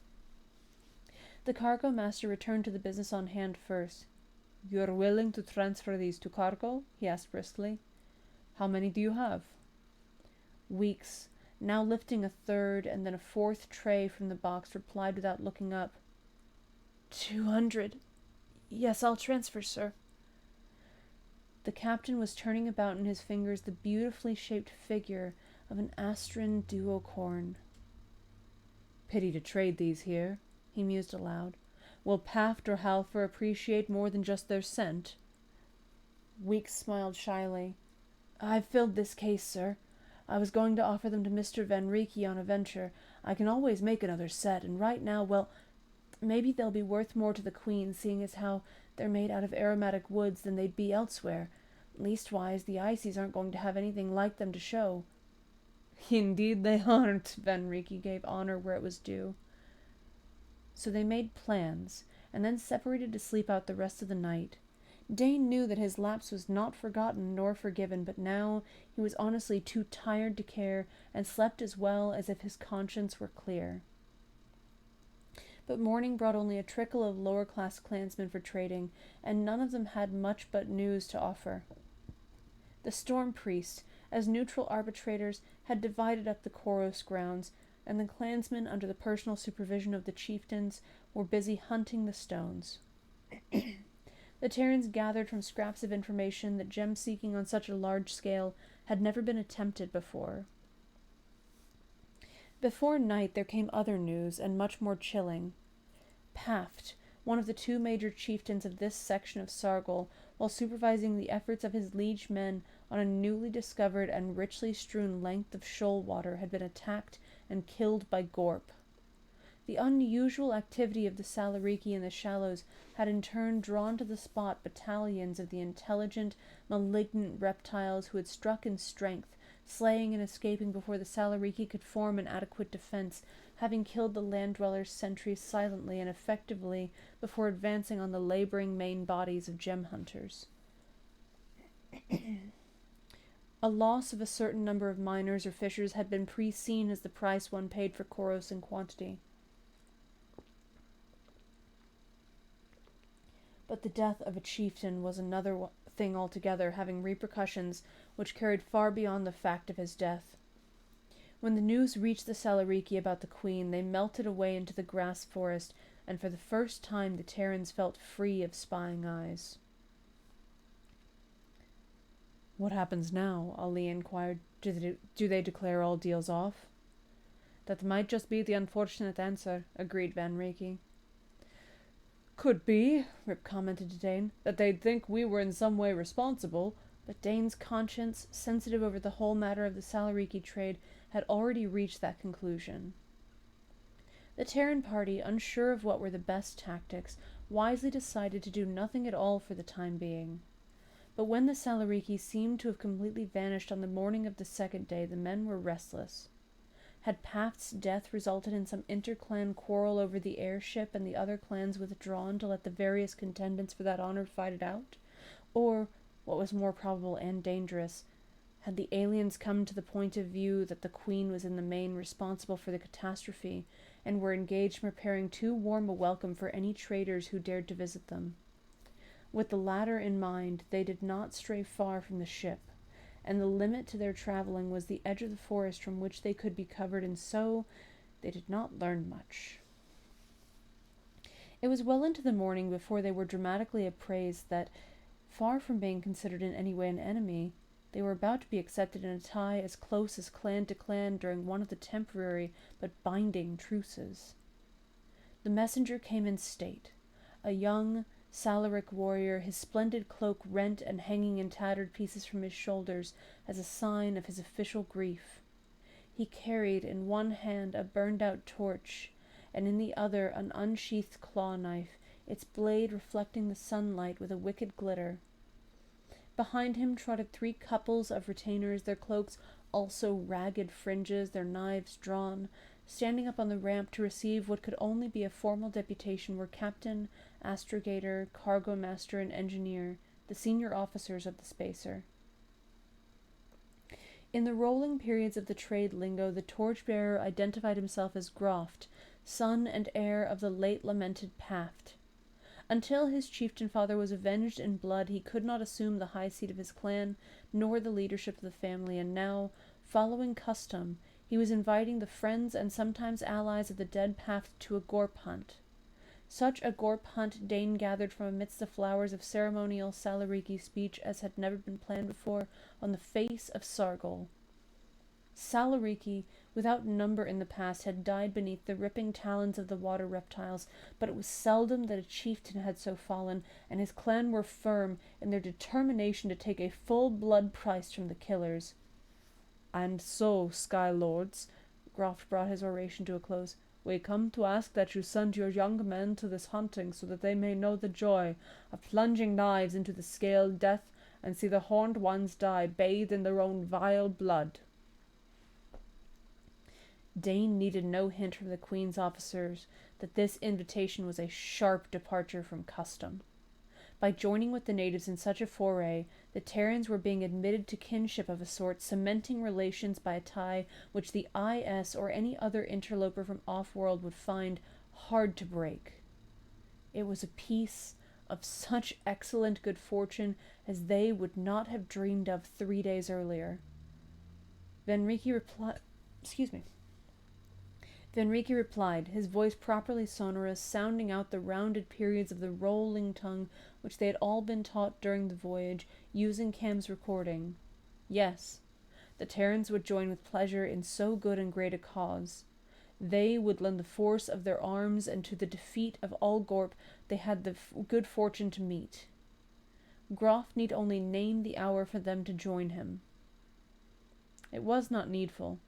The cargo master returned to the business on hand first. "You're willing to transfer these to cargo?" he asked briskly. "How many do you have?" Weeks, now lifting a third and then a fourth tray from the box, replied without looking up. 200. Yes, I'll transfer, sir." The captain was turning about in his fingers the beautifully shaped figure of an Astran duocorn. "Pity to trade these here," he mused aloud. "Will Paft or Halfer appreciate more than just their scent?" Weeks smiled shyly. "I've filled this case, sir. I was going to offer them to Mr. Van Rieke on a venture. I can always make another set, and right now, well, maybe they'll be worth more to the Queen, seeing as how they're made out of aromatic woods than they'd be elsewhere. Leastwise, the Ices aren't going to have anything like them to show." "Indeed they aren't," Van Rieke gave honor where it was due. So they made plans, and then separated to sleep out the rest of the night. Dane knew that his lapse was not forgotten nor forgiven, but now he was honestly too tired to care, and slept as well as if his conscience were clear. But morning brought only a trickle of lower-class clansmen for trading, and none of them had much but news to offer. The Storm Priests, as neutral arbitrators, had divided up the Koros grounds, and the clansmen, under the personal supervision of the chieftains, were busy hunting the stones. The Terrans gathered from scraps of information that gem-seeking on such a large scale had never been attempted before. Before night there came other news, and much more chilling. Paft, one of the two major chieftains of this section of Sargol, while supervising the efforts of his liege men on a newly discovered and richly strewn length of shoal water, had been attacked and killed by Gorp. The unusual activity of the Salariki in the shallows had in turn drawn to the spot battalions of the intelligent, malignant reptiles who had struck in strength, slaying and escaping before the Salariki could form an adequate defense, having killed the land-dwellers' sentries silently and effectively before advancing on the laboring main bodies of gem-hunters. A loss of a certain number of miners or fishers had been pre-seen as the price one paid for Koros in quantity. But the death of a chieftain was another thing altogether, having repercussions which carried far beyond the fact of his death. When the news reached the Salariki about the Queen, they melted away into the grass forest, and for the first time the Terrans felt free of spying eyes. "What happens now?" Ali inquired. Do they declare all deals off?" "That might just be the unfortunate answer," agreed Van Rieke. "Could be," Rip commented to Dane, "that they'd think we were in some way responsible," but Dane's conscience, sensitive over the whole matter of the Salariki trade, had already reached that conclusion. The Terran party, unsure of what were the best tactics, wisely decided to do nothing at all for the time being. But when the Salariki seemed to have completely vanished on the morning of the second day, the men were restless. Had Paft's death resulted in some inter-clan quarrel over the airship and the other clans withdrawn to let the various contendants for that honor fight it out? Or, what was more probable and dangerous, had the aliens come to the point of view that the Queen was in the main responsible for the catastrophe, and were engaged in preparing too warm a welcome for any traders who dared to visit them? With the latter in mind, they did not stray far from the ship, and the limit to their traveling was the edge of the forest from which they could be covered, and so they did not learn much. It was well into the morning before they were dramatically apprised that Far from being considered in any way an enemy, they were about to be accepted in a tie as close as clan to clan during one of the temporary but binding truces. The messenger came in state, a young Salaric warrior, his splendid cloak rent and hanging in tattered pieces from his shoulders as a sign of his official grief. He carried in one hand a burned-out torch, and in the other an unsheathed claw knife, its blade reflecting the sunlight with a wicked glitter. Behind him trotted 3 couples of retainers, their cloaks also ragged fringes, their knives drawn. Standing up on the ramp to receive what could only be a formal deputation were captain, astrogator, cargo master, and engineer, the senior officers of the spacer. In the rolling periods of the trade lingo, the torchbearer identified himself as Groft, son and heir of the late lamented Paft. Until his chieftain father was avenged in blood, he could not assume the high seat of his clan, nor the leadership of the family, and now, following custom, he was inviting the friends and sometimes allies of the dead Paft to a gorp hunt. Such a gorp hunt Dane gathered from amidst the flowers of ceremonial Salariki speech as had never been planned before on the face of Sargol. Salariki, without number in the past, had died beneath the ripping talons of the water reptiles, but it was seldom that a chieftain had so fallen, and his clan were firm in their determination to take a full blood price from the killers. "And so, Sky Lords," Groft brought his oration to a close, "we come to ask that you send your young men to this hunting so that they may know the joy of plunging knives into the scaled death and see the horned ones die bathed in their own vile blood." Dane needed no hint from the Queen's officers that this invitation was a sharp departure from custom. By joining with the natives in such a foray, the Terrans were being admitted to kinship of a sort, cementing relations by a tie which the IS or any other interloper from off-world would find hard to break. It was a piece of such excellent good fortune as they would not have dreamed of 3 days earlier. Venrique replied, his voice properly sonorous, sounding out the rounded periods of the rolling tongue which they had all been taught during the voyage, using Cam's recording. Yes, the Terrans would join with pleasure in so good and great a cause. They would lend the force of their arms, and to the defeat of all Gorp they had the good fortune to meet. Groff need only name the hour for them to join him. It was not needful.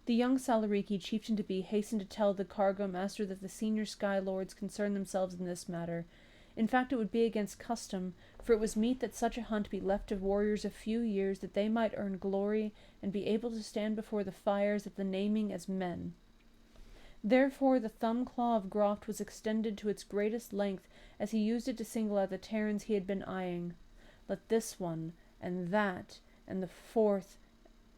The young Salariki chieftain-to-be hastened to tell the cargo master that the senior Sky Lords concerned themselves in this matter. In fact, it would be against custom, for it was meet that such a hunt be left to warriors a few years, that they might earn glory and be able to stand before the fires at the naming as men. Therefore the thumb-claw of Groft was extended to its greatest length as he used it to single out the Terrans he had been eyeing. Let this one, and that, and the fourth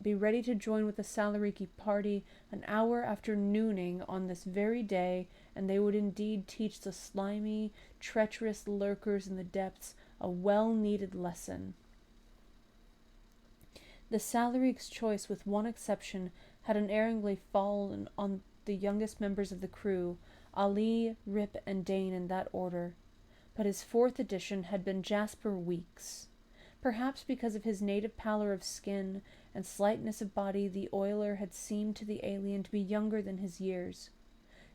be ready to join with the Salariki party an hour after nooning on this very day, and they would indeed teach the slimy, treacherous lurkers in the depths a well-needed lesson. The Salarik's choice, with one exception, had unerringly fallen on the youngest members of the crew, Ali, Rip, and Dane in that order, but his 4th edition had been Jasper Weeks. Perhaps because of his native pallor of skin and slightness of body, the oiler had seemed to the alien to be younger than his years.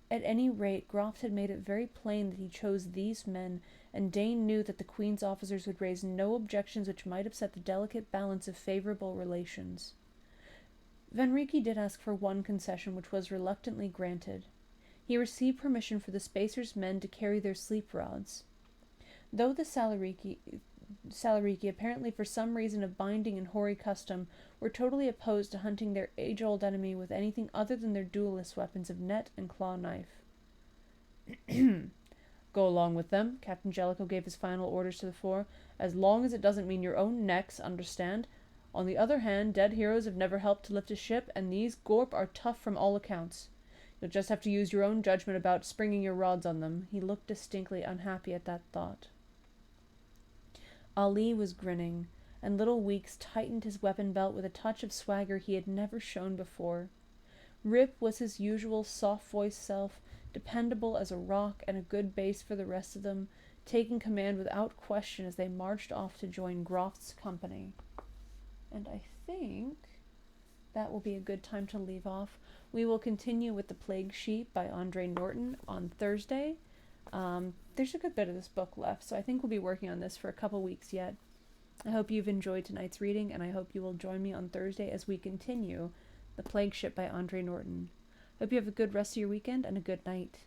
At any rate, Groff had made it very plain that he chose these men, and Dane knew that the Queen's officers would raise no objections which might upset the delicate balance of favorable relations. Venrique did ask for one concession, which was reluctantly granted. He received permission for the Spacer's men to carry their sleep rods. Though the Salariki, apparently for some reason of binding and hoary custom, were totally opposed to hunting their age-old enemy with anything other than their duelist weapons of net and claw knife. "Go along with them," Captain Jellicoe gave his final orders to the 4, "as long as it doesn't mean your own necks, understand? On the other hand, dead heroes have never helped to lift a ship, and these Gorp are tough from all accounts. You'll just have to use your own judgment about springing your rods on them." He looked distinctly unhappy at that thought. Ali was grinning, and little Weeks tightened his weapon belt with a touch of swagger he had never shown before. Rip was his usual soft-voiced self, dependable as a rock and a good base for the rest of them. taking command without question as they marched off to join Groff's company. And I think that will be a good time to leave off. We will continue with The Plague Sheep by Andre Norton on Thursday. There's a good bit of this book left, so I think we'll be working on this for a couple weeks yet. I hope you've enjoyed tonight's reading, and I hope you will join me on Thursday as we continue The Plague Ship by Andre Norton. Hope you have a good rest of your weekend and a good night.